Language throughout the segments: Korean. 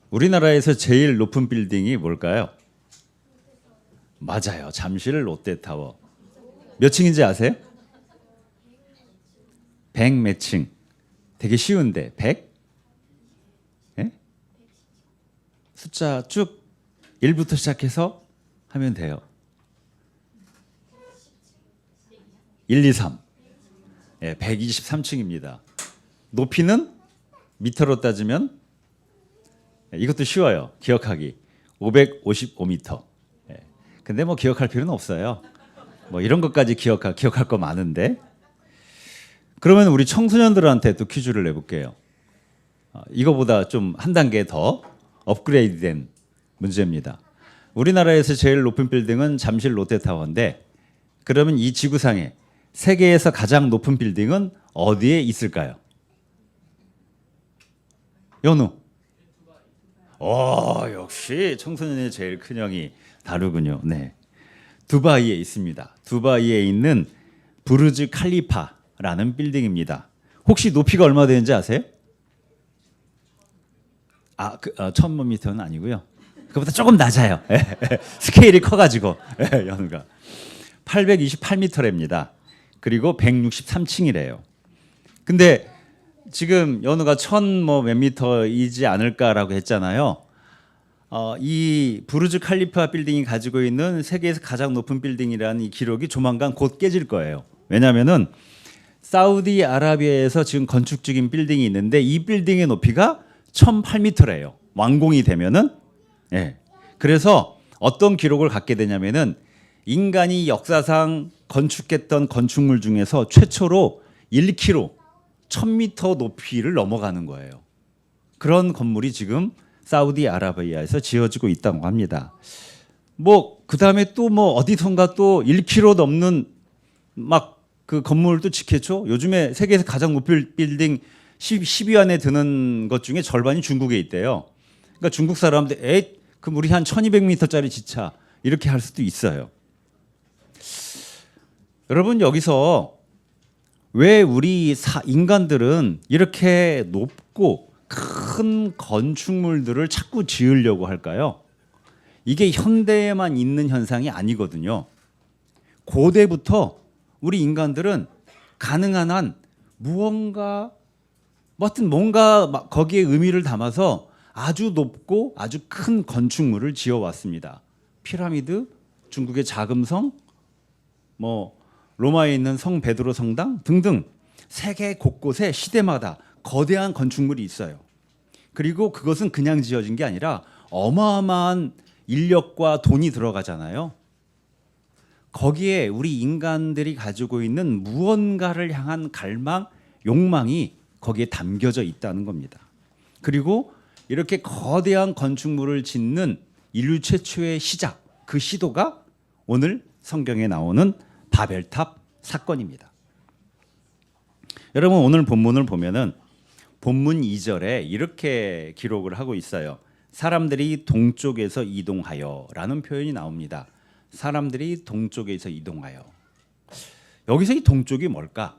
우리나라에서 제일 높은 빌딩이 뭘까요? 맞아요. 잠실 롯데타워. 몇 층인지 아세요? 100 몇 층. 되게 쉬운데 100? 예? 숫자 쭉 1부터 시작해서 하면 돼요. 1, 2, 3. 예, 123층입니다. 높이는 미터로 따지면 이것도 쉬워요. 기억하기. 555m. 예. 근데 뭐 기억할 필요는 없어요. 뭐 이런 것까지 기억할 거 많은데. 그러면 우리 청소년들한테 또 퀴즈를 내볼게요. 이거보다 좀 한 단계 더 업그레이드된 문제입니다. 우리나라에서 제일 높은 빌딩은 잠실 롯데타워인데, 그러면 이 지구상에 세계에서 가장 높은 빌딩은 어디에 있을까요? 연우. 역시 청소년의 제일 큰형이 다르군요. 네, 두바이에 있습니다. 두바이에 있는 부르즈 칼리파라는 빌딩입니다. 혹시 높이가 얼마 되는지 아세요? 1000m는 아니고요. 그보다 조금 낮아요. 스케일이 커가지고 연우가 828m랍니다. 그리고 163층이래요. 근데 지금 연우가 1000 몇 미터이지 않을까라고 했잖아요. 이 부르즈 칼리파 빌딩이 가지고 있는 세계에서 가장 높은 빌딩이라는 이 기록이 조만간 곧 깨질 거예요. 왜냐하면은 사우디아라비아에서 지금 건축 중인 빌딩이 있는데 이 빌딩의 높이가 1008m래요. 완공이 되면은. 예. 그래서 어떤 기록을 갖게 되냐면은 인간이 역사상 건축했던 건축물 중에서 최초로 1km, 1000m 높이를 넘어가는 거예요. 그런 건물이 지금 사우디아라비아에서 지어지고 있다고 합니다. 뭐 그다음에 또 뭐 어디선가 또 1km 넘는 막 그 건물도 짓겠죠. 요즘에 세계에서 가장 높은 빌딩 10위 안에 드는 것 중에 절반이 중국에 있대요. 그러니까 중국 사람들 그럼 우리 한 1200m짜리 짓자 이렇게 할 수도 있어요. 여러분, 여기서 왜 우리 인간들은 이렇게 높고 큰 건축물들을 자꾸 지으려고 할까요? 이게 현대에만 있는 현상이 아니거든요. 고대부터 우리 인간들은 가능한 한 무언가 뭔가 거기에 의미를 담아서 아주 높고 아주 큰 건축물을 지어왔습니다. 피라미드, 중국의 자금성, 로마에 있는 성 베드로 성당 등등 세계 곳곳에 시대마다 거대한 건축물이 있어요. 그리고 그것은 그냥 지어진 게 아니라 어마어마한 인력과 돈이 들어가잖아요. 거기에 우리 인간들이 가지고 있는 무언가를 향한 갈망, 욕망이 거기에 담겨져 있다는 겁니다. 그리고 이렇게 거대한 건축물을 짓는 인류 최초의 시작, 그 시도가 오늘 성경에 나오는 바벨탑 사건입니다. 여러분, 오늘 본문을 보면은 본문 2절에 이렇게 기록을 하고 있어요. 사람들이 동쪽에서 이동하여라는 표현이 나옵니다. 사람들이 동쪽에서 이동하여. 여기서 이 동쪽이 뭘까?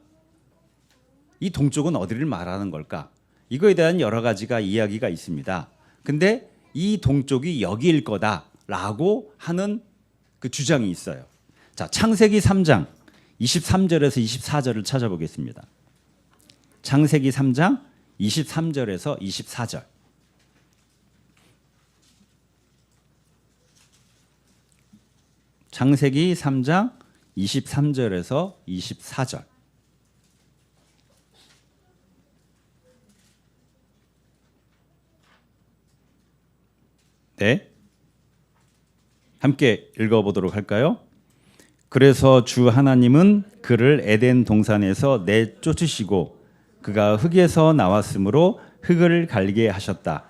이 동쪽은 어디를 말하는 걸까? 이거에 대한 여러 가지가 이야기가 있습니다. 근데 이 동쪽이 여기일 거다라고 하는 그 주장이 있어요. 자, 창세기 3장 23절에서 24절을 찾아보겠습니다. 창세기 3장 23절에서 24절. 창세기 3장 23절에서 24절. 네, 함께 읽어보도록 할까요? 그래서 주 하나님은 그를 에덴 동산에서 내쫓으시고 그가 흙에서 나왔으므로 흙을 갈게 하셨다.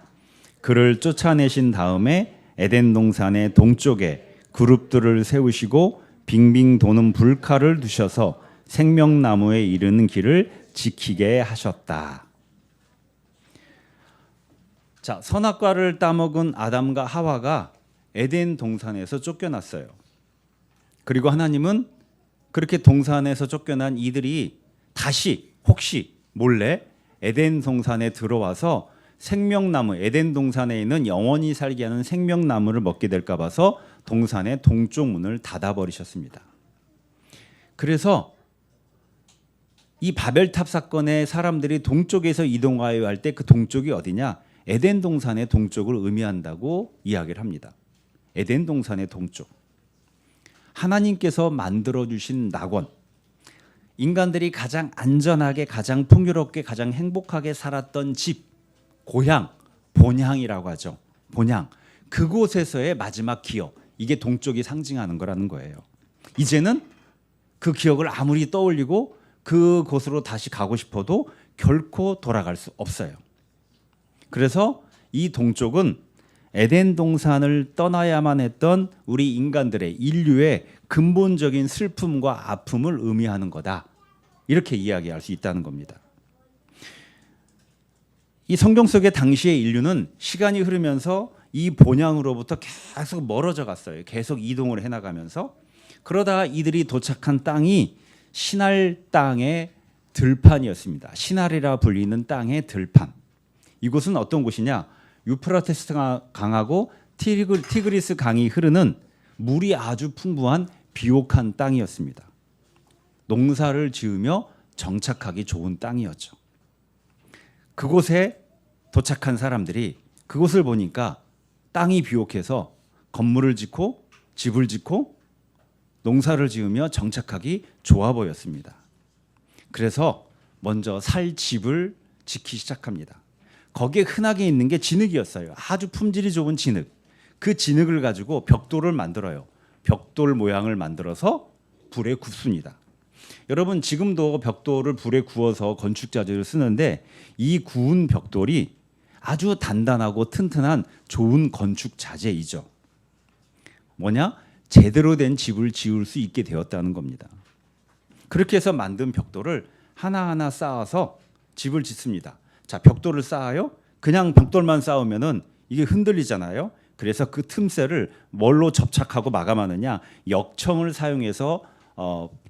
그를 쫓아내신 다음에 에덴 동산의 동쪽에 그룹들을 세우시고 빙빙 도는 불칼을 두셔서 생명나무에 이르는 길을 지키게 하셨다. 자, 선악과를 따먹은 아담과 하와가 에덴 동산에서 쫓겨났어요. 그리고 하나님은 그렇게 동산에서 쫓겨난 이들이 다시 혹시 몰래 에덴 동산에 들어와서 생명나무, 에덴 동산에 있는 영원히 살게 하는 생명나무를 먹게 될까 봐서 동산의 동쪽 문을 닫아 버리셨습니다. 그래서 이 바벨탑 사건의 사람들이 동쪽에서 이동하여 할 때 그 동쪽이 어디냐? 에덴 동산의 동쪽을 의미한다고 이야기를 합니다. 에덴 동산의 동쪽. 하나님께서 만들어 주신 낙원. 인간들이 가장 안전하게, 가장 풍요롭게, 가장 행복하게 살았던 집, 고향, 본향이라고 하죠. 본향. 그곳에서의 마지막 기억. 이게 동쪽이 상징하는 거라는 거예요. 이제는 그 기억을 아무리 떠올리고 그곳으로 다시 가고 싶어도 결코 돌아갈 수 없어요. 그래서 이 동쪽은 에덴 동산을 떠나야만 했던 우리 인간들의 인류의 근본적인 슬픔과 아픔을 의미하는 거다. 이렇게 이야기할 수 있다는 겁니다. 이 성경 속의 당시의 인류는 시간이 흐르면서 이 본향으로부터 계속 멀어져 갔어요. 계속 이동을 해나가면서 그러다가 이들이 도착한 땅이 시날 땅의 들판이었습니다. 시날이라 불리는 땅의 들판. 이곳은 어떤 곳이냐? 유프라테스 강하고 티그리스 강이 흐르는 물이 아주 풍부한 비옥한 땅이었습니다. 농사를 지으며 정착하기 좋은 땅이었죠. 그곳에 도착한 사람들이 그곳을 보니까 땅이 비옥해서 건물을 짓고 집을 짓고 농사를 지으며 정착하기 좋아 보였습니다. 그래서 먼저 살 집을 짓기 시작합니다. 거기에 흔하게 있는 게 진흙이었어요. 아주 품질이 좋은 진흙. 그 진흙을 가지고 벽돌을 만들어요. 벽돌 모양을 만들어서 불에 굽습니다. 여러분 지금도 벽돌을 불에 구워서 건축자재를 쓰는데 이 구운 벽돌이 아주 단단하고 튼튼한 좋은 건축 자재이죠. 뭐냐? 제대로 된 집을 지을 수 있게 되었다는 겁니다. 그렇게 해서 만든 벽돌을 하나하나 쌓아서 집을 짓습니다. 자, 벽돌을 쌓아요. 그냥 벽돌만 쌓으면은 이게 흔들리잖아요. 그래서 그 틈새를 뭘로 접착하고 마감하느냐? 역청을 사용해서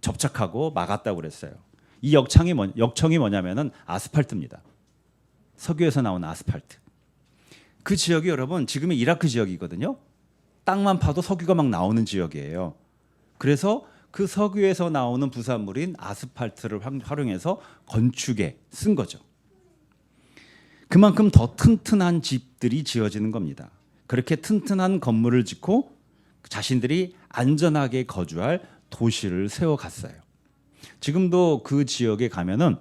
접착하고 막았다고 그랬어요. 이 역청이 뭐냐면은 아스팔트입니다. 석유에서 나온 아스팔트. 그 지역이 여러분 지금의 이라크 지역이거든요. 땅만 파도 석유가 막 나오는 지역이에요. 그래서 그 석유에서 나오는 부산물인 아스팔트를 활용해서 건축에 쓴 거죠. 그만큼 더 튼튼한 집들이 지어지는 겁니다. 그렇게 튼튼한 건물을 짓고 자신들이 안전하게 거주할 도시를 세워갔어요. 지금도 그 지역에 가면은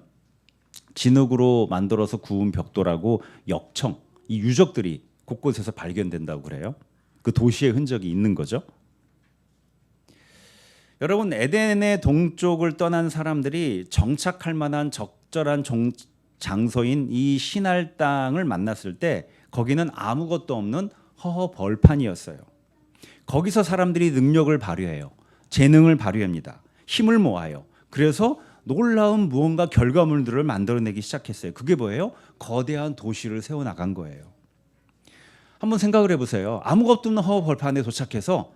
진흙으로 만들어서 구운 벽돌하고 역청, 이 유적들이 곳곳에서 발견된다고 그래요. 그 도시의 흔적이 있는 거죠. 여러분 에덴의 동쪽을 떠난 사람들이 정착할 만한 적절한 장소인 이 시날 땅을 만났을 때 거기는 아무것도 없는 허허 벌판이었어요. 거기서 사람들이 능력을 발휘해요. 재능을 발휘합니다. 힘을 모아요. 그래서 놀라운 무언가 결과물들을 만들어내기 시작했어요. 그게 뭐예요? 거대한 도시를 세워나간 거예요. 한번 생각을 해보세요. 아무것도 없는 허허 벌판에 도착해서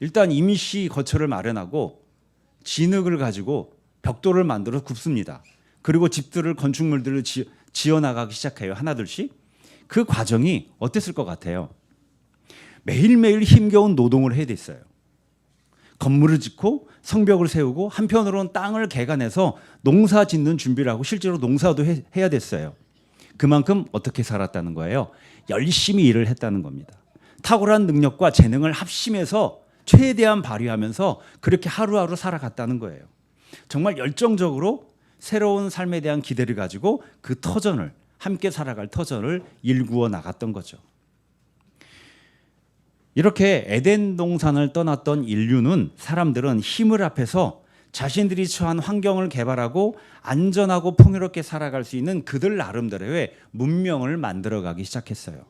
일단 임시 거처를 마련하고 진흙을 가지고 벽돌을 만들어 굽습니다. 그리고 집들을 건축물들을 지어나가기 시작해요. 하나둘씩. 그 과정이 어땠을 것 같아요? 매일매일 힘겨운 노동을 해야 됐어요. 건물을 짓고 성벽을 세우고 한편으로는 땅을 개간해서 농사 짓는 준비를 하고 실제로 농사도 해야 됐어요. 그만큼 어떻게 살았다는 거예요? 열심히 일을 했다는 겁니다. 탁월한 능력과 재능을 합심해서 최대한 발휘하면서 그렇게 하루하루 살아갔다는 거예요. 정말 열정적으로 새로운 삶에 대한 기대를 가지고 그 터전을 함께 살아갈 터전을 일구어 나갔던 거죠. 이렇게 에덴 동산을 떠났던 인류는 사람들은 힘을 합해서 자신들이 처한 환경을 개발하고 안전하고 풍요롭게 살아갈 수 있는 그들 나름대로의 문명을 만들어가기 시작했어요.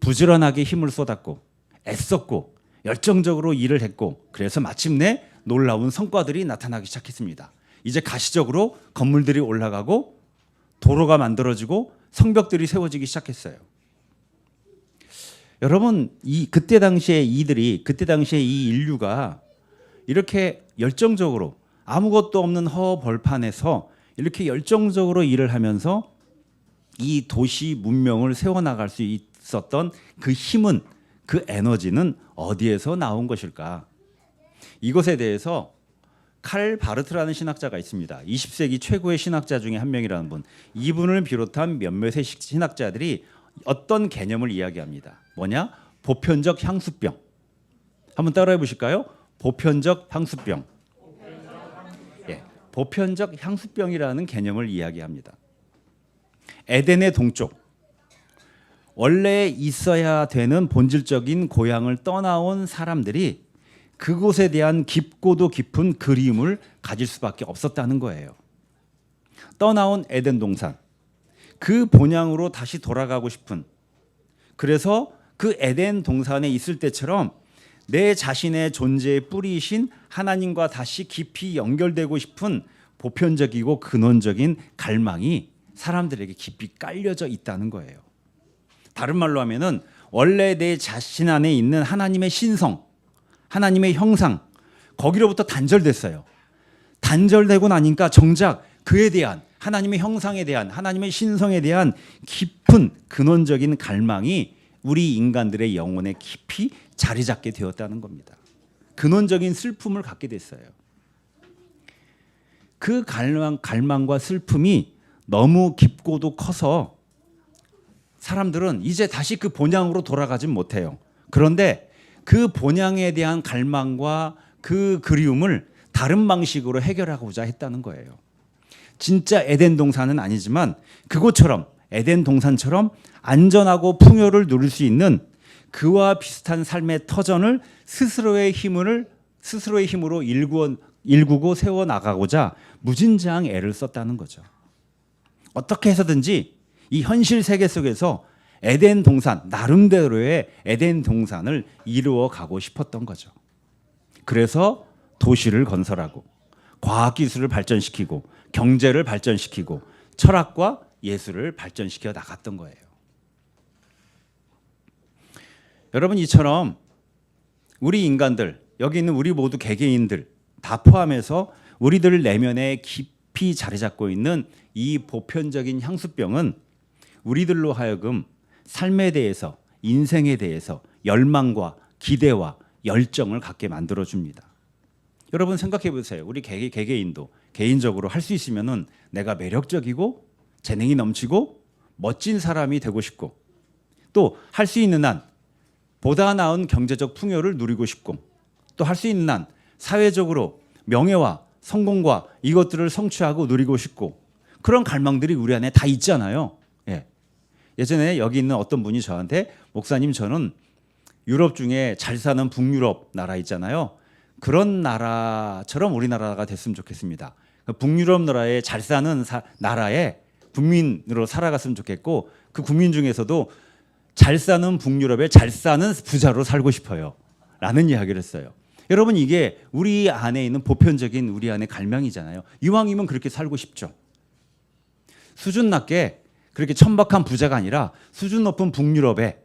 부지런하게 힘을 쏟았고 애썼고 열정적으로 일을 했고 그래서 마침내 놀라운 성과들이 나타나기 시작했습니다. 이제 가시적으로 건물들이 올라가고 도로가 만들어지고 성벽들이 세워지기 시작했어요. 여러분 그때 당시에 이 인류가 이렇게 열정적으로 아무것도 없는 허 벌판에서 이렇게 열정적으로 일을 하면서 이 도시 문명을 세워나갈 수 있었던 그 힘은, 그 에너지는 어디에서 나온 것일까? 이것에 대해서 칼 바르트라는 신학자가 있습니다. 20세기 최고의 신학자 중에 한 명이라는 분. 이분을 비롯한 몇몇의 신학자들이 어떤 개념을 이야기합니다. 뭐냐? 보편적 향수병. 한번 따라해 보실까요? 보편적 향수병. 예, 보편적 향수병이라는 개념을 이야기합니다. 에덴의 동쪽, 원래 있어야 되는 본질적인 고향을 떠나온 사람들이 그곳에 대한 깊고도 깊은 그리움을 가질 수밖에 없었다는 거예요. 떠나온 에덴 동산, 그 본향으로 다시 돌아가고 싶은, 그래서 그 에덴 동산에 있을 때처럼 내 자신의 존재의 뿌리이신 하나님과 다시 깊이 연결되고 싶은 보편적이고 근원적인 갈망이 사람들에게 깊이 깔려져 있다는 거예요. 다른 말로 하면은 원래 내 자신 안에 있는 하나님의 신성, 하나님의 형상, 거기로부터 단절됐어요. 단절되고 나니까 정작 그에 대한, 하나님의 형상에 대한, 하나님의 신성에 대한 깊은 근원적인 갈망이 우리 인간들의 영혼에 깊이 자리 잡게 되었다는 겁니다. 근원적인 슬픔을 갖게 됐어요. 그 갈망과 슬픔이 너무 깊고도 커서 사람들은 이제 다시 그 본향으로 돌아가진 못해요. 그런데 그 본향에 대한 갈망과 그 그리움을 다른 방식으로 해결하고자 했다는 거예요. 진짜 에덴 동산은 아니지만 그곳처럼, 에덴 동산처럼 안전하고 풍요를 누릴 수 있는 그와 비슷한 삶의 터전을 스스로의 힘으로 일구고 세워나가고자 무진장 애를 썼다는 거죠. 어떻게 해서든지 이 현실 세계 속에서 에덴 동산, 나름대로의 에덴 동산을 이루어 가고 싶었던 거죠. 그래서 도시를 건설하고 과학기술을 발전시키고 경제를 발전시키고 철학과 예술을 발전시켜 나갔던 거예요. 여러분, 이처럼 우리 인간들, 여기 있는 우리 모두 개개인들 다 포함해서 우리들 내면에 깊이 자리 잡고 있는 이 보편적인 향수병은 우리들로 하여금 삶에 대해서, 인생에 대해서 열망과 기대와 열정을 갖게 만들어줍니다. 여러분 생각해 보세요. 우리 개개인도 개인적으로 할 수 있으면은 내가 매력적이고 재능이 넘치고 멋진 사람이 되고 싶고, 또 할 수 있는 한 보다 나은 경제적 풍요를 누리고 싶고, 또 할 수 있는 한 사회적으로 명예와 성공과 이것들을 성취하고 누리고 싶고, 그런 갈망들이 우리 안에 다 있잖아요. 예전에 여기 있는 어떤 분이 저한테, 목사님, 저는 유럽 중에 잘 사는 북유럽 나라 있잖아요. 그런 나라처럼 우리나라가 됐으면 좋겠습니다. 북유럽 나라에 잘 사는 나라에 국민으로 살아갔으면 좋겠고, 그 국민 중에서도 잘 사는 북유럽에 잘 사는 부자로 살고 싶어요 라는 이야기를 했어요. 여러분, 이게 우리 안에 있는 보편적인 우리 안의 갈망이잖아요. 이왕이면 그렇게 살고 싶죠. 수준 낮게 그렇게 천박한 부자가 아니라 수준 높은 북유럽에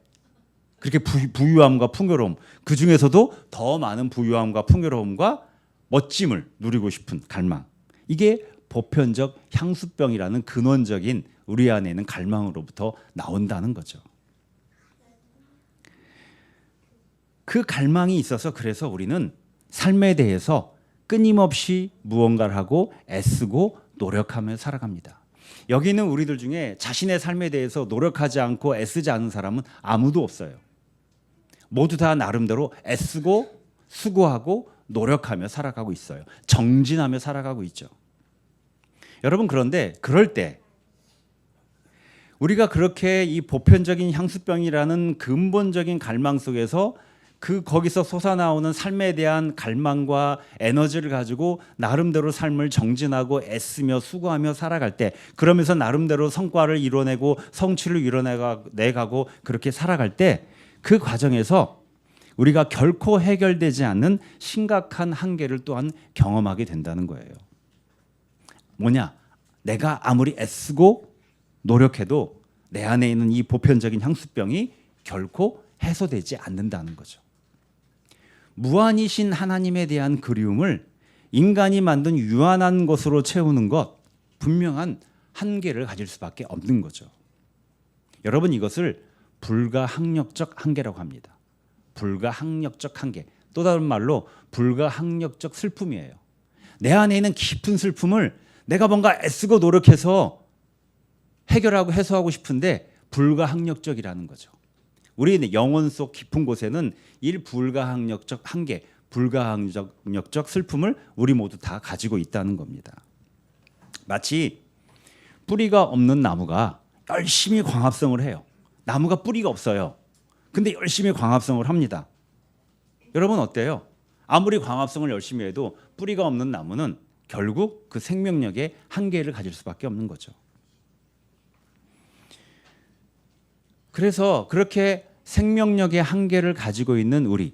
그렇게 부유함과 풍요로움, 그 중에서도 더 많은 부유함과 풍요로움과 멋짐을 누리고 싶은 갈망, 이게 보편적 향수병이라는 근원적인 우리 안에 있는 갈망으로부터 나온다는 거죠. 그 갈망이 있어서 그래서 우리는 삶에 대해서 끊임없이 무언가를 하고 애쓰고 노력하며 살아갑니다. 여기 있는 우리들 중에 자신의 삶에 대해서 노력하지 않고 애쓰지 않은 사람은 아무도 없어요. 모두 다 나름대로 애쓰고 수고하고 노력하며 살아가고 있어요. 정진하며 살아가고 있죠. 여러분, 그런데 그럴 때 우리가 그렇게 이 보편적인 향수병이라는 근본적인 갈망 속에서 거기서 솟아나오는 삶에 대한 갈망과 에너지를 가지고 나름대로 삶을 정진하고 애쓰며 수고하며 살아갈 때, 그러면서 나름대로 성과를 이뤄내고 성취를 이뤄내가고 그렇게 살아갈 때, 그 과정에서 우리가 결코 해결되지 않는 심각한 한계를 또한 경험하게 된다는 거예요. 뭐냐? 내가 아무리 애쓰고 노력해도 내 안에 있는 이 보편적인 향수병이 결코 해소되지 않는다는 거죠. 무한이신 하나님에 대한 그리움을 인간이 만든 유한한 것으로 채우는 것, 분명한 한계를 가질 수밖에 없는 거죠. 여러분 이것을 불가항력적 한계라고 합니다. 불가항력적 한계. 또 다른 말로 불가항력적 슬픔이에요. 내 안에 있는 깊은 슬픔을 내가 뭔가 애쓰고 노력해서 해결하고 해소하고 싶은데 불가항력적이라는 거죠. 우리 영혼 속 깊은 곳에는 이 불가항력적 한계, 불가항력적 슬픔을 우리 모두 다 가지고 있다는 겁니다. 마치 뿌리가 없는 나무가 열심히 광합성을 해요. 나무가 뿌리가 없어요. 근데 열심히 광합성을 합니다. 여러분 어때요? 아무리 광합성을 열심히 해도 뿌리가 없는 나무는 결국 그 생명력의 한계를 가질 수밖에 없는 거죠. 그래서 그렇게 생명력의 한계를 가지고 있는 우리,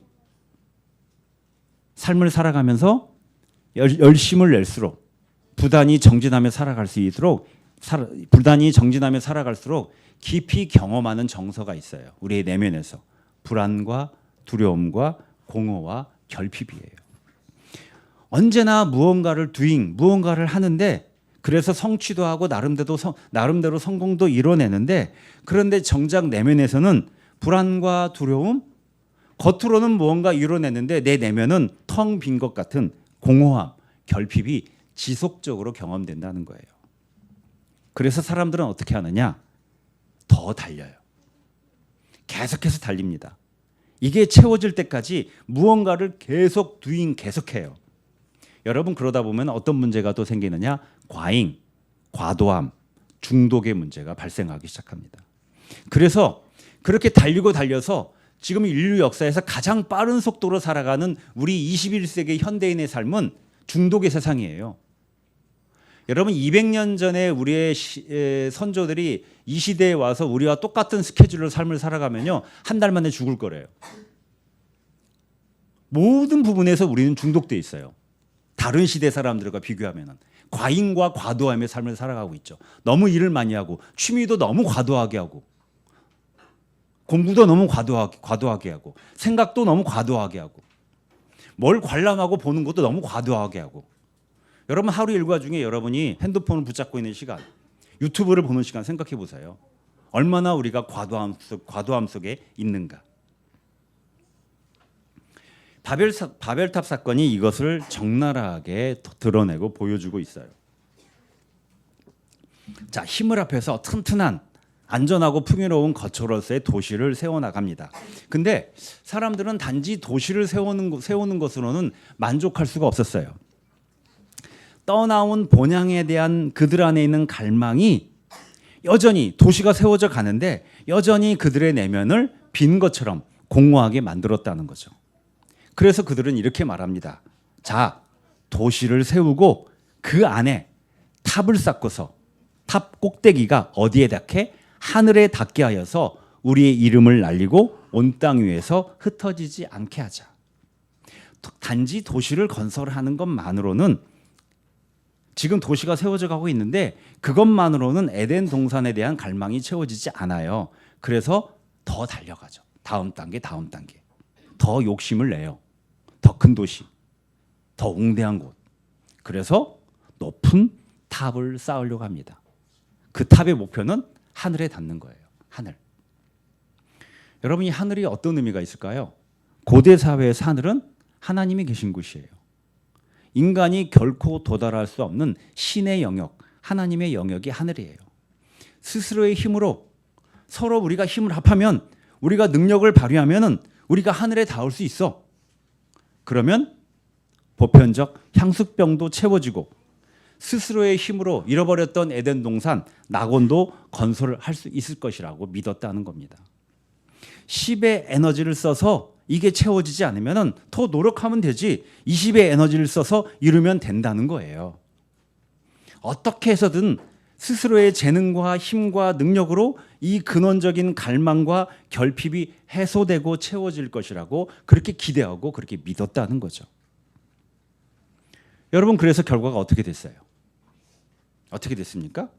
삶을 살아가면서 열심을 낼수록 부단히 정진하며 살아갈 수 있도록 부단히 정진하며 살아갈수록 깊이 경험하는 정서가 있어요. 우리의 내면에서 불안과 두려움과 공허와 결핍이에요. 언제나 무언가를 하는데 그래서 성취도 하고 나름대로 성공도 이뤄내는데 그런데 정작 내면에서는 불안과 두려움, 겉으로는 무언가 이뤄내는데 내 내면은 텅 빈 것 같은 공허함, 결핍이 지속적으로 경험된다는 거예요. 그래서 사람들은 어떻게 하느냐? 더 달려요. 계속해서 달립니다. 이게 채워질 때까지 무언가를 계속해요. 여러분 그러다 보면 어떤 문제가 또 생기느냐? 과잉, 과도함, 중독의 문제가 발생하기 시작합니다. 그래서 그렇게 달려서 지금 인류 역사에서 가장 빠른 속도로 살아가는 우리 21세기 현대인의 삶은 중독의 세상이에요. 여러분 200년 전에 우리의 선조들이 이 시대에 와서 우리와 똑같은 스케줄로 삶을 살아가면요. 한 달 만에 죽을 거래요. 모든 부분에서 우리는 중독돼 있어요. 다른 시대 사람들과 비교하면 과잉과 과도함의 삶을 살아가고 있죠. 너무 일을 많이 하고 취미도 너무 과도하게 하고 공부도 너무 과도하게 하고 생각도 너무 과도하게 하고 뭘 관람하고 보는 것도 너무 과도하게 하고 여러분 하루 일과 중에 여러분이 핸드폰을 붙잡고 있는 시간 유튜브를 보는 시간 생각해 보세요. 얼마나 우리가 과도함 속에 있는가. 바벨탑 사건이 이것을 적나라하게 드러내고 보여주고 있어요. 자, 힘을 합해서 튼튼한 안전하고 풍요로운 거처로서의 도시를 세워나갑니다. 근데 사람들은 단지 도시를 세우는 것으로는 만족할 수가 없었어요. 떠나온 본향에 대한 그들 안에 있는 갈망이 여전히 도시가 세워져 가는데 여전히 그들의 내면을 빈 것처럼 공허하게 만들었다는 거죠. 그래서 그들은 이렇게 말합니다. 자, 도시를 세우고 그 안에 탑을 쌓고서 탑 꼭대기가 어디에 닿게? 하늘에 닿게 하여서 우리의 이름을 날리고 온 땅 위에서 흩어지지 않게 하자. 단지 도시를 건설하는 것만으로는 지금 도시가 세워져 가고 있는데 그것만으로는 에덴 동산에 대한 갈망이 채워지지 않아요. 그래서 더 달려가죠. 다음 단계. 더 욕심을 내요. 더 큰 도시, 더 웅대한 곳. 그래서 높은 탑을 쌓으려고 합니다. 그 탑의 목표는 하늘에 닿는 거예요. 하늘. 여러분 이 하늘이 어떤 의미가 있을까요? 고대 사회에서 하늘은 하나님이 계신 곳이에요. 인간이 결코 도달할 수 없는 신의 영역, 하나님의 영역이 하늘이에요. 스스로의 힘으로 서로 우리가 힘을 합하면 우리가 능력을 발휘하면 우리가 하늘에 닿을 수 있어. 그러면 보편적 향수병도 채워지고 스스로의 힘으로 잃어버렸던 에덴 동산 낙원도 건설할 수 있을 것이라고 믿었다는 겁니다. 10의 에너지를 써서 이게 채워지지 않으면 더 노력하면 되지 20의 에너지를 써서 이루면 된다는 거예요. 어떻게 해서든 스스로의 재능과 힘과 능력으로 이 근원적인 갈망과 결핍이 해소되고 채워질 것이라고 그렇게 기대하고 그렇게 믿었다는 거죠. 여러분 그래서 결과가 어떻게 됐어요? 어떻게 됐습니까?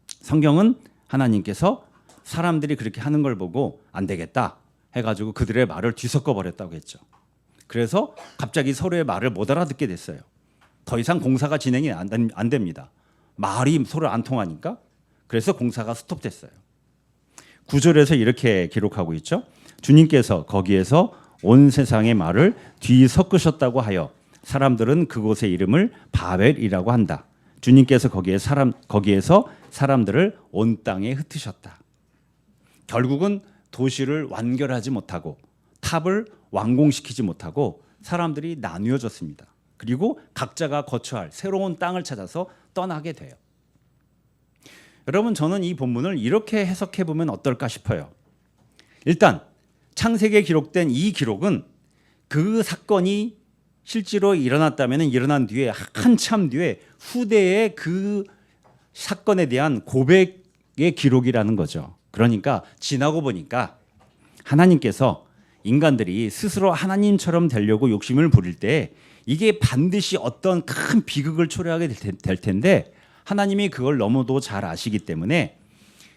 성경은 하나님께서 사람들이 그렇게 하는 걸 보고 안 되겠다 해가지고 그들의 말을 뒤섞어 버렸다고 했죠. 그래서 갑자기 서로의 말을 못 알아듣게 됐어요. 더 이상 공사가 진행이 안 됩니다. 말이 서로 안 통하니까. 그래서 공사가 스톱됐어요. 9절에서 이렇게 기록하고 있죠. 주님께서 거기에서 온 세상의 말을 뒤섞으셨다고 하여 사람들은 그곳의 이름을 바벨이라고 한다. 주님께서 거기에서 사람들을 온 땅에 흩으셨다. 결국은 도시를 완결하지 못하고 탑을 완공시키지 못하고 사람들이 나뉘어졌습니다. 그리고 각자가 거처할 새로운 땅을 찾아서 떠나게 돼요. 여러분, 저는 이 본문을 이렇게 해석해 보면 어떨까 싶어요. 일단 창세기에 기록된 이 기록은 그 사건이 실제로 일어났다면 일어난 뒤에 한참 뒤에 후대의 그 사건에 대한 고백의 기록이라는 거죠. 그러니까 지나고 보니까 하나님께서 인간들이 스스로 하나님처럼 되려고 욕심을 부릴 때 이게 반드시 어떤 큰 비극을 초래하게 될 텐데 하나님이 그걸 너무도 잘 아시기 때문에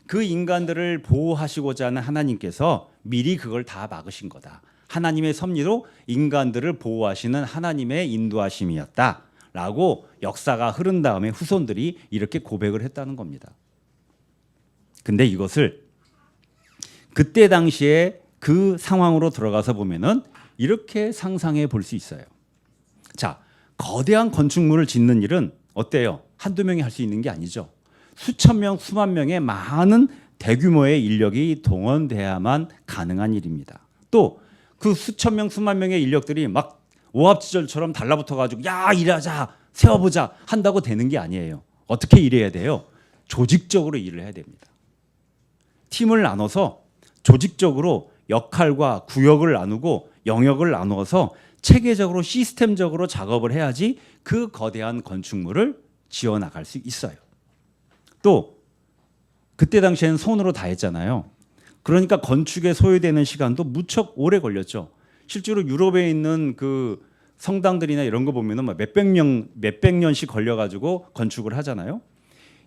그 인간들을 보호하시고자 하는 하나님께서 미리 그걸 다 막으신 거다. 하나님의 섭리로 인간들을 보호하시는 하나님의 인도하심이었다라고 역사가 흐른 다음에 후손들이 이렇게 고백을 했다는 겁니다. 근데 이것을 그때 당시에 그 상황으로 들어가서 보면은 이렇게 상상해 볼 수 있어요. 자, 거대한 건축물을 짓는 일은 어때요? 한두 명이 할 수 있는 게 아니죠. 수천 명, 수만 명의 많은 대규모의 인력이 동원돼야만 가능한 일입니다. 또 그 수천 명, 수만 명의 인력들이 막 오합지졸처럼 달라붙어 가지고 야, 일하자, 세워보자 한다고 되는 게 아니에요. 어떻게 일해야 돼요? 조직적으로 일을 해야 됩니다. 팀을 나눠서 조직적으로 역할과 구역을 나누고 영역을 나누어서 체계적으로 시스템적으로 작업을 해야지 그 거대한 건축물을 지어나갈 수 있어요. 또 그때 당시에는 손으로 다 했잖아요. 그러니까 건축에 소요되는 시간도 무척 오래 걸렸죠. 실제로 유럽에 있는 그 성당들이나 이런 거 보면은 몇백 년씩 걸려가지고 건축을 하잖아요.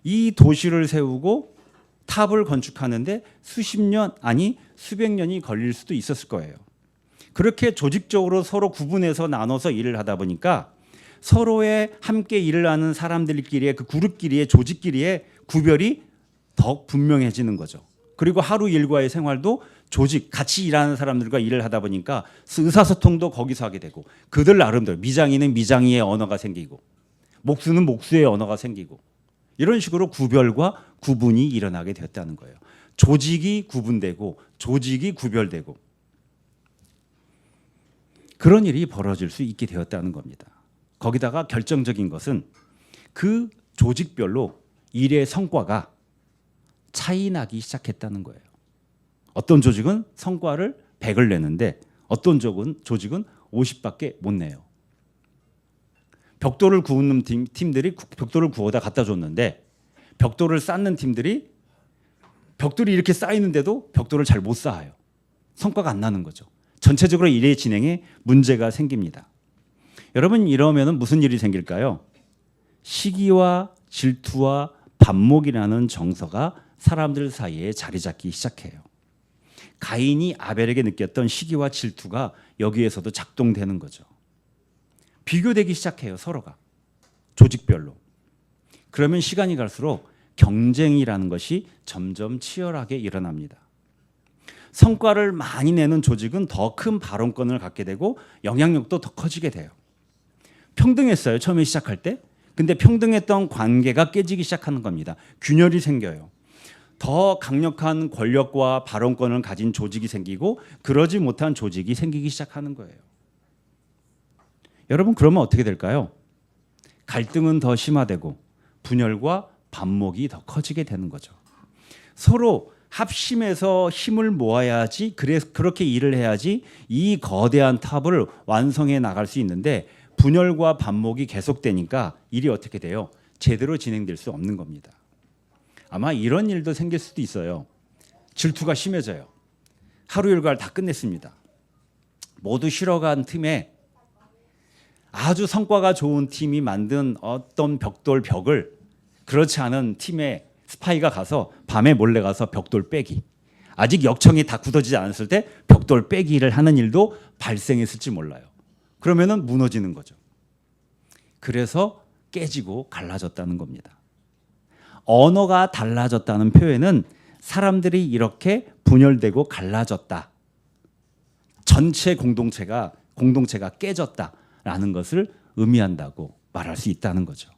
이 도시를 세우고 탑을 건축하는데 수십 년, 아니 수백 년이 걸릴 수도 있었을 거예요. 그렇게 조직적으로 서로 구분해서 나눠서 일을 하다 보니까 서로의 함께 일을 하는 사람들끼리의 그 그룹끼리의 조직끼리의 구별이 더 분명해지는 거죠. 그리고 하루 일과의 생활도 조직, 같이 일하는 사람들과 일을 하다 보니까 의사소통도 거기서 하게 되고 그들 나름대로 미장이는 미장이의 언어가 생기고 목수는 목수의 언어가 생기고 이런 식으로 구별과 구분이 일어나게 되었다는 거예요. 조직이 구분되고 조직이 구별되고 그런 일이 벌어질 수 있게 되었다는 겁니다. 거기다가 결정적인 것은 그 조직별로 일의 성과가 차이 나기 시작했다는 거예요. 어떤 조직은 성과를 100을 내는데 어떤 조직은 50밖에 못 내요. 벽돌을 구우는 팀들이 벽돌을 구워다 갖다 줬는데 벽돌을 쌓는 팀들이 벽돌이 이렇게 쌓이는데도 벽돌을 잘 못 쌓아요. 성과가 안 나는 거죠. 전체적으로 일의 진행에 문제가 생깁니다. 여러분, 이러면 무슨 일이 생길까요? 시기와 질투와 반목이라는 정서가 사람들 사이에 자리 잡기 시작해요. 가인이 아벨에게 느꼈던 시기와 질투가 여기에서도 작동되는 거죠. 비교되기 시작해요, 서로가. 조직별로. 그러면 시간이 갈수록 경쟁이라는 것이 점점 치열하게 일어납니다. 성과를 많이 내는 조직은 더 큰 발언권을 갖게 되고 영향력도 더 커지게 돼요. 평등했어요, 처음에 시작할 때. 근데 평등했던 관계가 깨지기 시작하는 겁니다. 균열이 생겨요. 더 강력한 권력과 발언권을 가진 조직이 생기고 그러지 못한 조직이 생기기 시작하는 거예요. 여러분, 그러면 어떻게 될까요? 갈등은 더 심화되고 분열과 반목이 더 커지게 되는 거죠. 서로 합심해서 힘을 모아야지, 그렇게 일을 해야지 이 거대한 탑을 완성해 나갈 수 있는데 분열과 반목이 계속되니까 일이 어떻게 돼요? 제대로 진행될 수 없는 겁니다. 아마 이런 일도 생길 수도 있어요. 질투가 심해져요. 하루 일과를 다 끝냈습니다. 모두 쉬러간 틈에 아주 성과가 좋은 팀이 만든 어떤 벽을 그렇지 않은 팀의 스파이가 가서 밤에 몰래 가서 벽돌 빼기. 아직 역청이 다 굳어지지 않았을 때 벽돌 빼기를 하는 일도 발생했을지 몰라요. 그러면은 무너지는 거죠. 그래서 깨지고 갈라졌다는 겁니다. 언어가 달라졌다는 표현은 사람들이 이렇게 분열되고 갈라졌다. 전체 공동체가 깨졌다라는 것을 의미한다고 말할 수 있다는 거죠.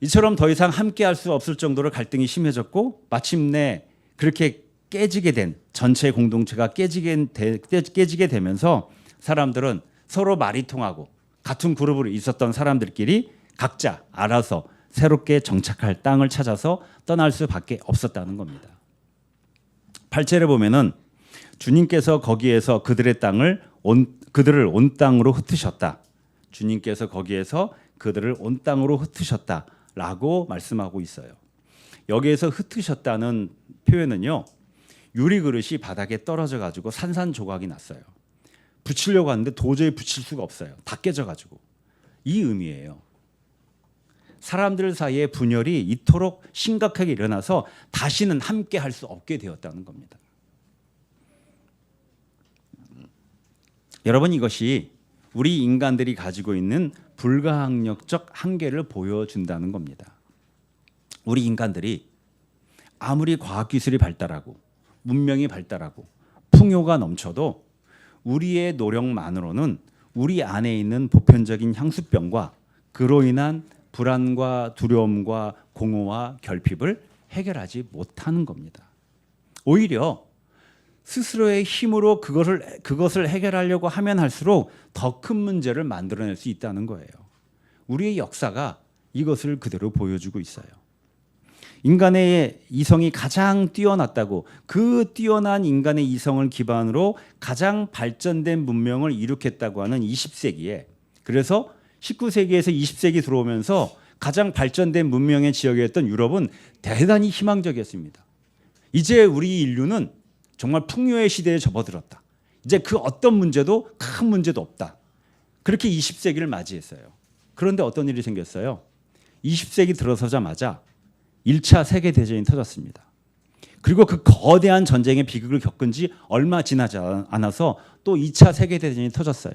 이처럼 더 이상 함께할 수 없을 정도로 갈등이 심해졌고 마침내 그렇게 깨지게 된 전체 공동체가 깨지게 되면서 사람들은 서로 말이 통하고 같은 그룹으로 있었던 사람들끼리 각자 알아서 새롭게 정착할 땅을 찾아서 떠날 수밖에 없었다는 겁니다. 8절에 보면은 주님께서 거기에서 그들의 그들을 온 땅으로 흩으셨다. 주님께서 거기에서 그들을 온 땅으로 흩으셨다라고 말씀하고 있어요. 여기에서 흩으셨다는 표현은요. 유리 그릇이 바닥에 떨어져 가지고 산산조각이 났어요. 붙이려고 하는데 도저히 붙일 수가 없어요. 다 깨져 가지고. 이 의미예요. 사람들 사이의 분열이 이토록 심각하게 일어나서 다시는 함께 할 수 없게 되었다는 겁니다. 여러분, 이것이 우리 인간들이 가지고 있는 불가항력적 한계를 보여준다는 겁니다. 우리 인간들이 아무리 과학기술이 발달하고 문명이 발달하고 풍요가 넘쳐도 우리의 노력만으로는 우리 안에 있는 보편적인 향수병과 그로 인한 불안과 두려움과 공허와 결핍을 해결하지 못하는 겁니다. 오히려 스스로의 힘으로 그것을 해결하려고 하면 할수록 더 큰 문제를 만들어낼 수 있다는 거예요. 우리의 역사가 이것을 그대로 보여주고 있어요. 인간의 이성이 가장 뛰어났다고 그 뛰어난 인간의 이성을 기반으로 가장 발전된 문명을 이룩했다고 하는 20세기에 그래서 19세기에서 20세기 들어오면서 가장 발전된 문명의 지역이었던 유럽은 대단히 희망적이었습니다. 이제 우리 인류는 정말 풍요의 시대에 접어들었다. 이제 그 어떤 문제도 큰 문제도 없다. 그렇게 20세기를 맞이했어요. 그런데 어떤 일이 생겼어요? 20세기 들어서자마자 1차 세계대전이 터졌습니다. 그리고 그 거대한 전쟁의 비극을 겪은 지 얼마 지나지 않아서 또 2차 세계대전이 터졌어요.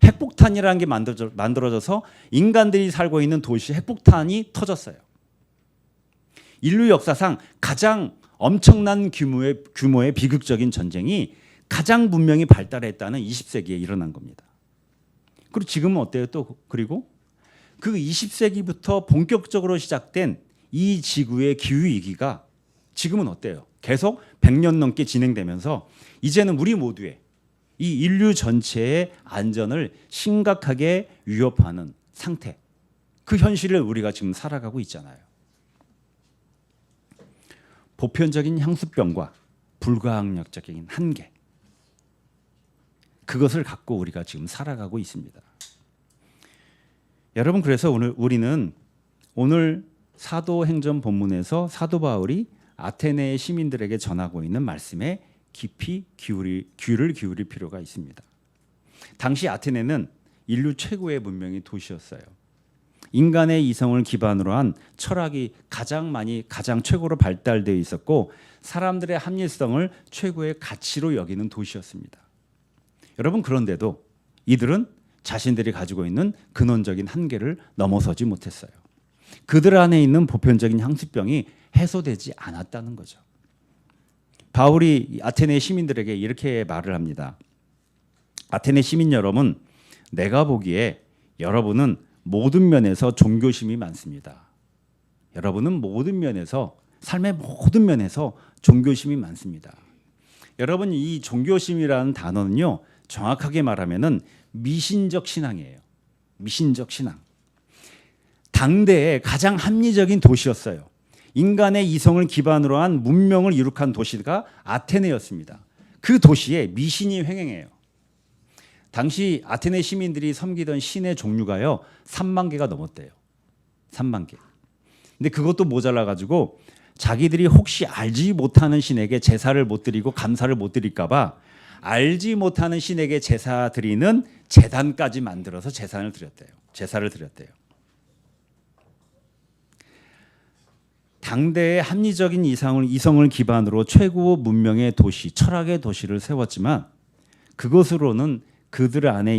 핵폭탄이라는 게 만들어져서 인간들이 살고 있는 도시 핵폭탄이 터졌어요. 인류 역사상 가장 엄청난 규모의 비극적인 전쟁이 가장 문명이 발달했다는 20세기에 일어난 겁니다. 그리고 지금은 어때요? 또 그리고 그 20세기부터 본격적으로 시작된 이 지구의 기후위기가 지금은 어때요? 계속 100년 넘게 진행되면서 이제는 우리 모두의 이 인류 전체의 안전을 심각하게 위협하는 상태, 그 현실을 우리가 지금 살아가고 있잖아요. 보편적인 향수병과 불가항력적인 한계, 그것을 갖고 우리가 지금 살아가고 있습니다. 여러분, 그래서 우리는 오늘 사도행전 본문에서 사도 바울이 아테네의 시민들에게 전하고 있는 말씀에 깊이 귀를 기울일 필요가 있습니다. 당시 아테네는 인류 최고의 문명의 도시였어요. 인간의 이성을 기반으로 한 철학이 가장 최고로 발달되어 있었고 사람들의 합리성을 최고의 가치로 여기는 도시였습니다. 여러분, 그런데도 이들은 자신들이 가지고 있는 근원적인 한계를 넘어서지 못했어요. 그들 안에 있는 보편적인 향수병이 해소되지 않았다는 거죠. 바울이 아테네 시민들에게 이렇게 말을 합니다. 아테네 시민 여러분, 내가 보기에 여러분은 모든 면에서 종교심이 많습니다. 여러분은 모든 면에서, 삶의 모든 면에서 종교심이 많습니다. 여러분, 이 종교심이라는 단어는요, 정확하게 말하면은 미신적 신앙이에요. 미신적 신앙. 당대의 가장 합리적인 도시였어요. 인간의 이성을 기반으로 한 문명을 이룩한 도시가 아테네였습니다. 그 도시에 미신이 횡행해요. 당시 아테네 시민들이 섬기던 신의 종류가요 3만 개가 넘었대요. 3만 개. 근데 그것도 모자라 가지고 자기들이 혹시 알지 못하는 신에게 제사를 못 드리고 감사를 못 드릴까 봐 알지 못하는 신에게 제사 드리는 제단까지 만들어서 제사를 드렸대요. 당대의 합리적인 이성을 기반으로 최고 문명의 도시, 철학의 도시를 세웠지만 그것으로는 그들 안에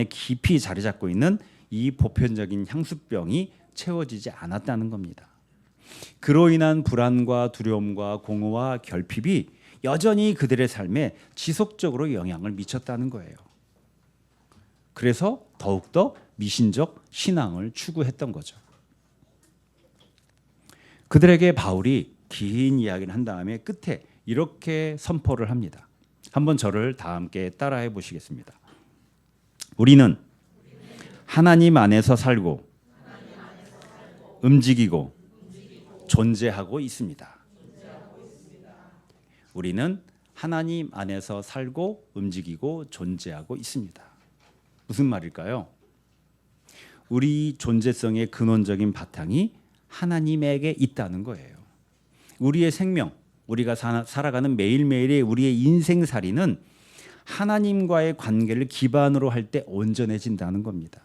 깊이 자리 잡고 있는 이 보편적인 향수병이 채워지지 않았다는 겁니다. 그로 인한 불안과 두려움과 공허와 결핍이 여전히 그들의 삶에 지속적으로 영향을 미쳤다는 거예요. 그래서 더욱더 미신적 신앙을 추구했던 거죠. 그들에게 바울이 긴 이야기를 한 다음에 끝에 이렇게 선포를 합니다. 한번 저를 다 함께 따라해 보시겠습니다. 우리는 하나님 안에서 살고 움직이고 존재하고 있습니다. 우리는 하나님 안에서 살고 움직이고 존재하고 있습니다. 무슨 말일까요? 우리 존재성의 근원적인 바탕이 하나님에게 있다는 거예요. 우리의 생명, 우리가 살아가는 매일매일의 우리의 인생살이는 하나님과의 관계를 기반으로 할 때 온전해진다는 겁니다.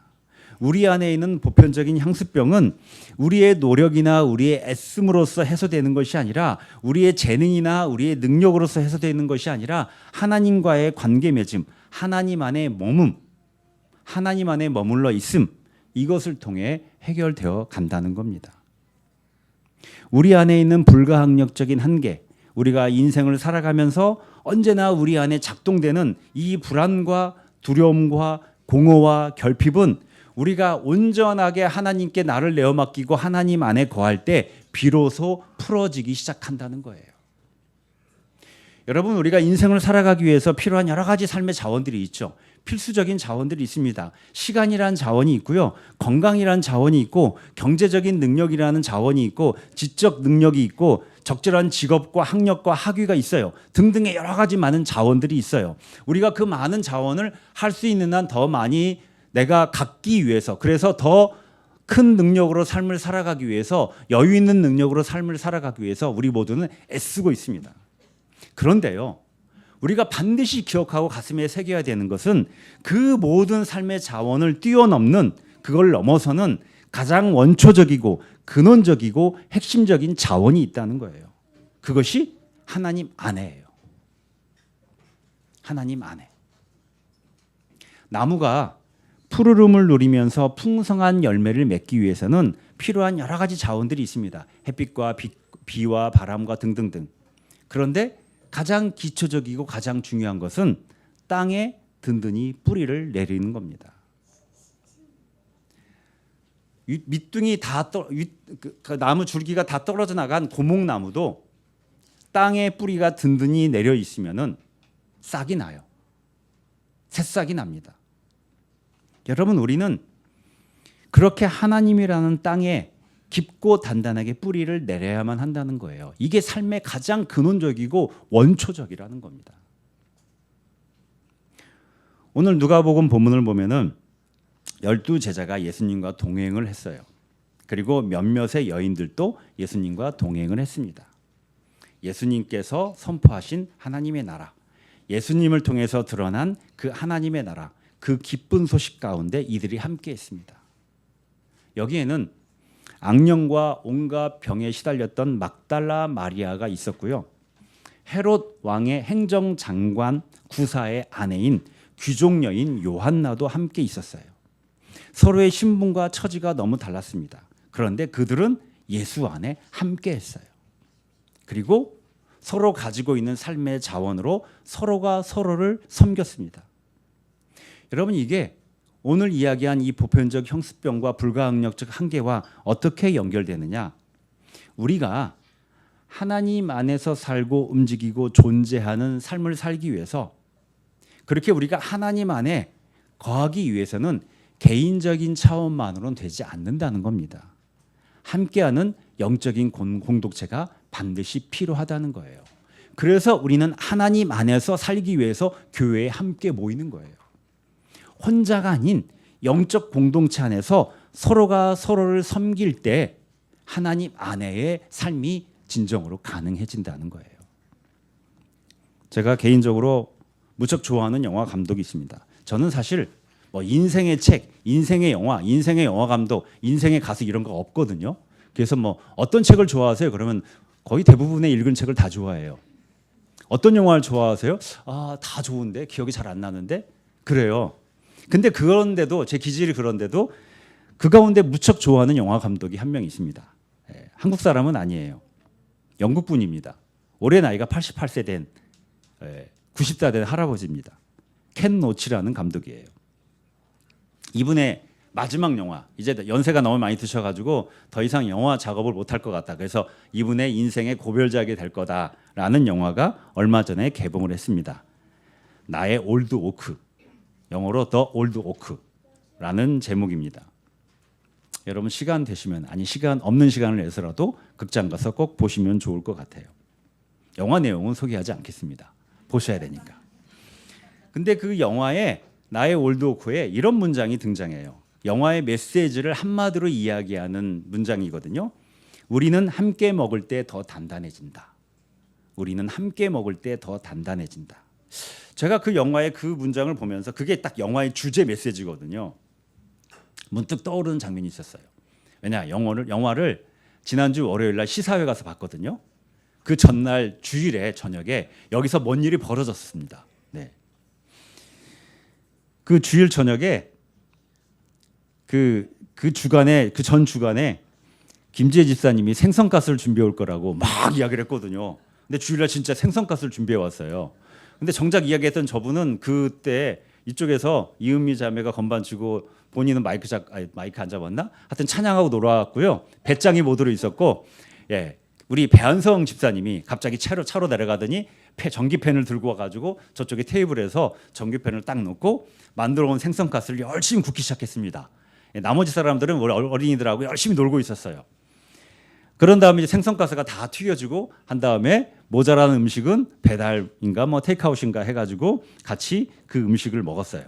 우리 안에 있는 보편적인 향수병은 우리의 노력이나 우리의 애씀으로써 해소되는 것이 아니라 우리의 재능이나 우리의 능력으로서 해소되는 것이 아니라 하나님과의 관계 맺음, 하나님 안에 머문, 하나님 안에 머물러 있음, 이것을 통해 해결되어 간다는 겁니다. 우리 안에 있는 불가항력적인 한계, 우리가 인생을 살아가면서 언제나 우리 안에 작동되는 이 불안과 두려움과 공허와 결핍은 우리가 온전하게 하나님께 나를 내어 맡기고 하나님 안에 거할 때 비로소 풀어지기 시작한다는 거예요. 여러분, 우리가 인생을 살아가기 위해서 필요한 여러 가지 삶의 자원들이 있죠. 필수적인 자원들이 있습니다. 시간이라는 자원이 있고요. 건강이라는 자원이 있고 경제적인 능력이라는 자원이 있고 지적 능력이 있고 적절한 직업과 학력과 학위가 있어요. 등등의 여러 가지 많은 자원들이 있어요. 우리가 그 많은 자원을 할 수 있는 한 더 많이 내가 갖기 위해서, 그래서 더 큰 능력으로 삶을 살아가기 위해서, 여유 있는 능력으로 삶을 살아가기 위해서 우리 모두는 애쓰고 있습니다. 그런데요, 우리가 반드시 기억하고 가슴에 새겨야 되는 것은 그 모든 삶의 자원을 뛰어넘는, 그걸 넘어서는 가장 원초적이고 근원적이고 핵심적인 자원이 있다는 거예요. 그것이 하나님 안에예요. 하나님 안에. 나무가 푸르름을 누리면서 풍성한 열매를 맺기 위해서는 필요한 여러 가지 자원들이 있습니다. 햇빛과 비와 바람과 등등등. 그런데 가장 기초적이고 가장 중요한 것은 땅에 든든히 뿌리를 내리는 겁니다. 밑둥이 다 그 나무 줄기가 다 떨어져 나간 고목나무도 땅에 뿌리가 든든히 내려 있으면은 싹이 나요. 새싹이 납니다. 여러분, 우리는 그렇게 하나님이라는 땅에 깊고 단단하게 뿌리를 내려야만 한다는 거예요. 이게 삶의 가장 근원적이고 원초적이라는 겁니다. 오늘 누가복음 본문을 보면은 12제자가 예수님과 동행을 했어요. 그리고 몇몇의 여인들도 예수님과 동행을 했습니다. 예수님께서 선포하신 하나님의 나라, 예수님을 통해서 드러난 그 하나님의 나라, 그 기쁜 소식 가운데 이들이 함께 했습니다. 여기에는 악령과 온갖 병에 시달렸던 막달라 마리아가 있었고요. 헤롯 왕의 행정장관 구사의 아내인 귀족 여인 요한나도 함께 있었어요. 서로의 신분과 처지가 너무 달랐습니다. 그런데 그들은 예수 안에 함께 했어요. 그리고 서로 가지고 있는 삶의 자원으로 서로가 서로를 섬겼습니다. 여러분, 이게 오늘 이야기한 이 보편적 형습병과 불가항력적 한계와 어떻게 연결되느냐? 우리가 하나님 안에서 살고 움직이고 존재하는 삶을 살기 위해서, 그렇게 우리가 하나님 안에 거하기 위해서는 개인적인 차원만으로는 되지 않는다는 겁니다. 함께하는 영적인 공동체가 반드시 필요하다는 거예요. 그래서 우리는 하나님 안에서 살기 위해서 교회에 함께 모이는 거예요. 혼자가 아닌 영적 공동체 안에서 서로가 서로를 섬길 때 하나님 안에의 삶이 진정으로 가능해진다는 거예요. 제가 개인적으로 무척 좋아하는 영화 감독이 있습니다. 저는 사실 뭐 인생의 책, 인생의 영화, 인생의 영화 감독, 인생의 가수 이런 거 없거든요. 그래서 뭐 어떤 책을 좋아하세요? 그러면 거의 대부분의 읽은 책을 다 좋아해요. 어떤 영화를 좋아하세요? 아, 다 좋은데 기억이 잘 안 나는데? 그래요. 근데 그런데도 제 기질이 그런데도 그 가운데 무척 좋아하는 영화 감독이 한 명 있습니다. 한국 사람은 아니에요. 영국 분입니다. 올해 나이가 88세 된 90다 된 할아버지입니다. 켄 로치라는 감독이에요. 이분의 마지막 영화, 이제 연세가 너무 많이 드셔가지고 더 이상 영화 작업을 못할 것 같다. 그래서 이분의 인생의 고별작이 될 거다라는 영화가 얼마 전에 개봉을 했습니다. 나의 올드 오크, 영어로 더 올드 오크라는 제목입니다. 여러분 시간 되시면, 아니 시간 없는 시간을 내서라도 극장 가서 꼭 보시면 좋을 것 같아요. 영화 내용은 소개하지 않겠습니다. 보셔야 되니까. 근데 그 영화에 나의 올드 오크에 이런 문장이 등장해요. 영화의 메시지를 한마디로 이야기하는 문장이거든요. 우리는 함께 먹을 때 더 단단해진다. 우리는 함께 먹을 때 더 단단해진다. 제가 그 영화의 그 문장을 보면서 그게 딱 영화의 주제 메시지거든요. 문득 떠오르는 장면이 있었어요. 왜냐, 영화를 지난주 월요일 날 시사회 가서 봤거든요. 그 전날 주일에 저녁에 여기서 뭔 일이 벌어졌습니다. 네. 그 주일 저녁에 그 전 주간에 김지혜 집사님이 생선가스를 준비해 올 거라고 막 이야기를 했거든요. 근데 주일날 진짜 생선가스를 준비해 왔어요. 근데 정작 이야기했던 저분은 그때 이쪽에서 이은미 자매가 건반 치고 본인은 마이크 안 잡았나? 하여튼 찬양하고 놀아왔고요. 배짱이 모드로 있었고, 예, 우리 배한성 집사님이 갑자기 차로 내려가더니 전기팬을 들고 와가지고 저쪽에 테이블에서 전기팬을 딱 놓고 만들어온 생선가스를 열심히 굽기 시작했습니다. 예, 나머지 사람들은 어린이들하고 열심히 놀고 있었어요. 그런 다음에 이제 생선가스가 다 튀겨지고 한 다음에 모자라는 음식은 배달인가 뭐 테이크아웃인가 해가지고 같이 그 음식을 먹었어요.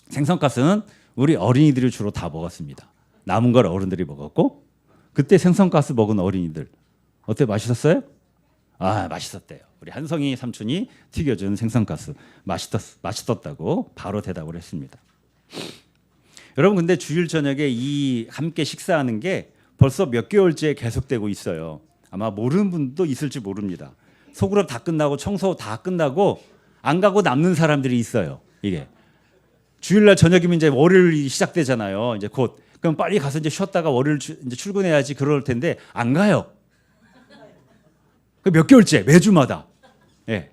생선가스는 우리 어린이들이 주로 다 먹었습니다. 남은 걸 어른들이 먹었고, 그때 생선가스 먹은 어린이들 어때, 맛있었어요? 아, 맛있었대요. 우리 한성이 삼촌이 튀겨준 생선가스 맛있었다고 바로 대답을 했습니다. 여러분, 근데 주일 저녁에 이 함께 식사하는 게 벌써 몇 개월째 계속되고 있어요. 아마 모르는 분도 있을지 모릅니다. 소그룹 다 끝나고 청소 다 끝나고 안 가고 남는 사람들이 있어요. 이게 주일날 저녁이면 이제 월요일이 시작되잖아요. 이제 곧. 그럼 빨리 가서 이제 쉬었다가 월요일 이제 출근해야지 그럴 텐데 안 가요. 그 몇 개월째 매주마다. 예.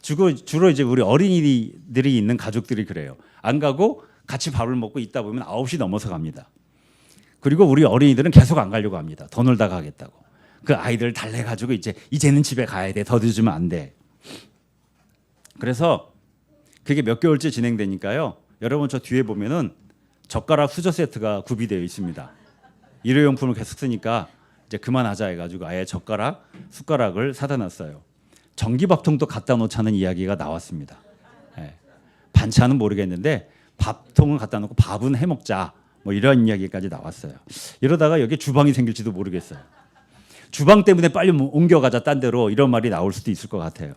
주로 이제 우리 어린이들이 있는 가족들이 그래요. 안 가고 같이 밥을 먹고 있다 보면 9시 넘어서 갑니다. 그리고 우리 어린이들은 계속 안 가려고 합니다. 더 놀다 가겠다고. 그 아이들 달래가지고 이제는 집에 가야 돼. 더 늦으면 안 돼. 그래서 그게 몇 개월째 진행되니까요. 여러분 저 뒤에 보면은 젓가락 수저 세트가 구비되어 있습니다. 일회용품을 계속 쓰니까 이제 그만하자 해가지고 아예 젓가락, 숟가락을 사다 놨어요. 전기밥통도 갖다 놓자는 이야기가 나왔습니다. 예. 반찬은 모르겠는데 밥통을 갖다 놓고 밥은 해 먹자. 뭐 이런 이야기까지 나왔어요. 이러다가 여기 주방이 생길지도 모르겠어요. 주방 때문에 빨리 옮겨가자 딴 데로, 이런 말이 나올 수도 있을 것 같아요.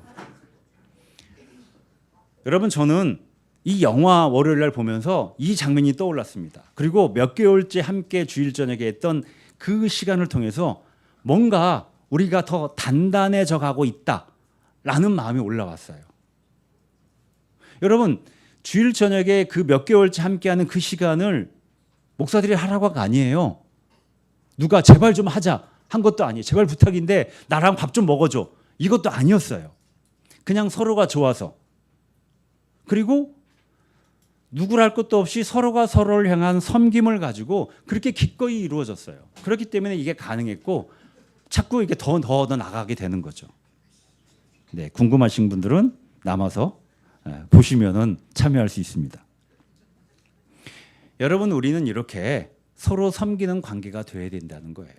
여러분, 저는 이 영화 월요일 날 보면서 이 장면이 떠올랐습니다. 그리고 몇 개월째 함께 주일 저녁에 했던 그 시간을 통해서 뭔가 우리가 더 단단해져 가고 있다라는 마음이 올라왔어요. 여러분, 주일 저녁에 그 몇 개월째 함께하는 그 시간을 목사들이 하라고 한 거 아니에요. 누가 제발 좀 하자 한 것도 아니에요. 제발 부탁인데 나랑 밥 좀 먹어줘, 이것도 아니었어요. 그냥 서로가 좋아서, 그리고 누구랄 것도 없이 서로가 서로를 향한 섬김을 가지고 그렇게 기꺼이 이루어졌어요. 그렇기 때문에 이게 가능했고 자꾸 이게 더 나가게 되는 거죠. 네, 궁금하신 분들은 남아서 보시면은 참여할 수 있습니다. 여러분, 우리는 이렇게 서로 섬기는 관계가 되어야 된다는 거예요.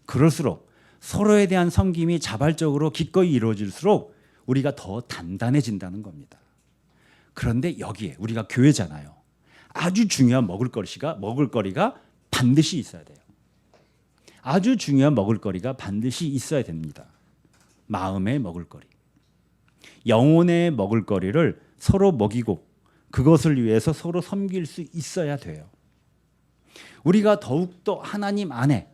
그럴수록 서로에 대한 섬김이 자발적으로 기꺼이 이루어질수록 우리가 더 단단해진다는 겁니다. 그런데 여기에 우리가 교회잖아요. 아주 중요한 먹을거리가 반드시 있어야 돼요. 아주 중요한 먹을거리가 반드시 있어야 됩니다. 마음의 먹을거리, 영혼의 먹을거리를 서로 먹이고 그것을 위해서 서로 섬길 수 있어야 돼요. 우리가 더욱더 하나님 안에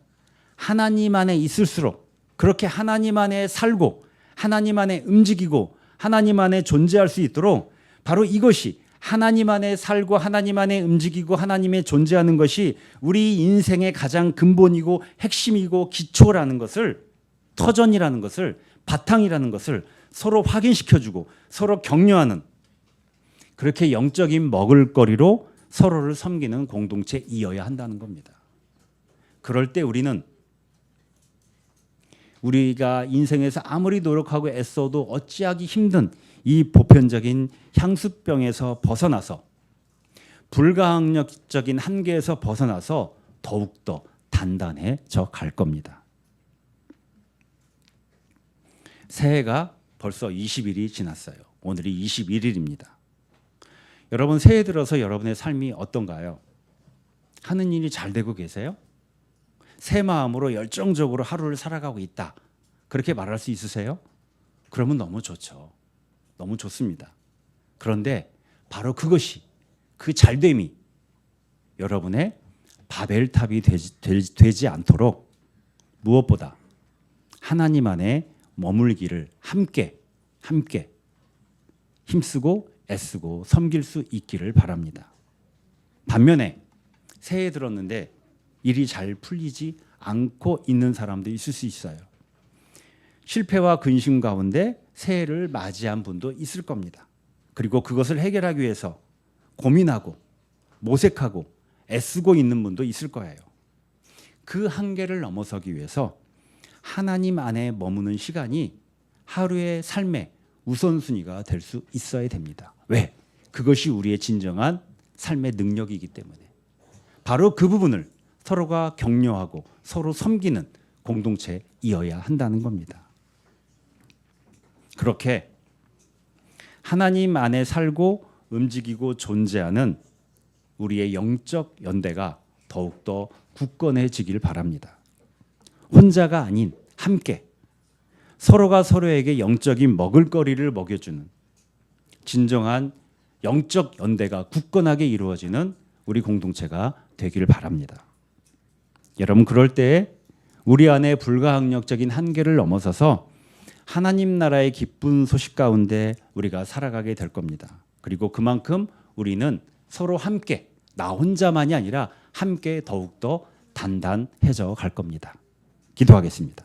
있을수록, 그렇게 하나님 안에 살고 하나님 안에 움직이고 하나님 안에 존재할 수 있도록 바로 이것이 하나님 안에 살고 하나님 안에 움직이고 하나님의 존재하는 것이 우리 인생의 가장 근본이고 핵심이고 기초라는 것을, 터전이라는 것을, 바탕이라는 것을 서로 확인시켜주고 서로 격려하는, 그렇게 영적인 먹을거리로 서로를 섬기는 공동체이어야 한다는 겁니다. 그럴 때 우리는 우리가 인생에서 아무리 노력하고 애써도 어찌하기 힘든 이 보편적인 향수병에서 벗어나서, 불가항력적인 한계에서 벗어나서 더욱더 단단해져 갈 겁니다. 새해가 벌써 20일이 지났어요. 오늘이 21일입니다. 여러분, 새해 들어서 여러분의 삶이 어떤가요? 하는 일이 잘 되고 계세요? 새 마음으로 열정적으로 하루를 살아가고 있다, 그렇게 말할 수 있으세요? 그러면 너무 좋죠. 너무 좋습니다. 그런데 바로 그것이, 그 잘됨이 여러분의 바벨탑이 되지 않도록 무엇보다 하나님 안에 머물기를 함께 힘쓰고 애쓰고 섬길 수 있기를 바랍니다. 반면에 새해 들었는데 일이 잘 풀리지 않고 있는 사람도 있을 수 있어요. 실패와 근심 가운데 새해를 맞이한 분도 있을 겁니다. 그리고 그것을 해결하기 위해서 고민하고 모색하고 애쓰고 있는 분도 있을 거예요. 그 한계를 넘어서기 위해서 하나님 안에 머무는 시간이 하루의 삶의 우선순위가 될 수 있어야 됩니다. 왜? 그것이 우리의 진정한 삶의 능력이기 때문에. 바로 그 부분을 서로가 격려하고 서로 섬기는 공동체이어야 한다는 겁니다. 그렇게 하나님 안에 살고 움직이고 존재하는 우리의 영적 연대가 더욱더 굳건해지길 바랍니다. 혼자가 아닌 함께 서로가 서로에게 영적인 먹을거리를 먹여주는 진정한 영적 연대가 굳건하게 이루어지는 우리 공동체가 되기를 바랍니다. 여러분, 그럴 때 우리 안에 불가항력적인 한계를 넘어서서 하나님 나라의 기쁜 소식 가운데 우리가 살아가게 될 겁니다. 그리고 그만큼 우리는 서로 함께, 나 혼자만이 아니라 함께 더욱더 단단해져 갈 겁니다. 기도하겠습니다.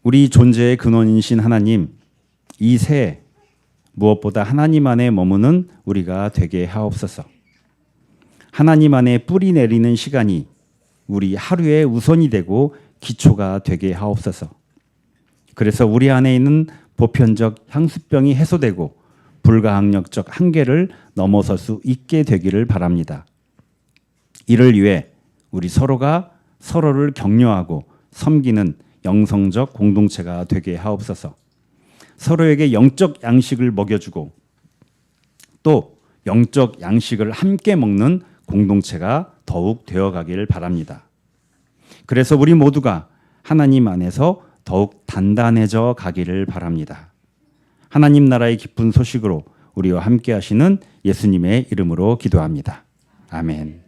우리 존재의 근원이신 하나님, 이 새해 무엇보다 하나님 안에 머무는 우리가 되게 하옵소서. 하나님 안에 뿌리 내리는 시간이 우리 하루의 우선이 되고 기초가 되게 하옵소서. 그래서 우리 안에 있는 보편적 향수병이 해소되고 불가항력적 한계를 넘어설 수 있게 되기를 바랍니다. 이를 위해 우리 서로가 서로를 격려하고 섬기는 영성적 공동체가 되게 하옵소서. 서로에게 영적 양식을 먹여주고 또 영적 양식을 함께 먹는 공동체가 더욱 되어가길 바랍니다. 그래서 우리 모두가 하나님 안에서 더욱 단단해져 가기를 바랍니다. 하나님 나라의 기쁜 소식으로 우리와 함께 하시는 예수님의 이름으로 기도합니다. 아멘.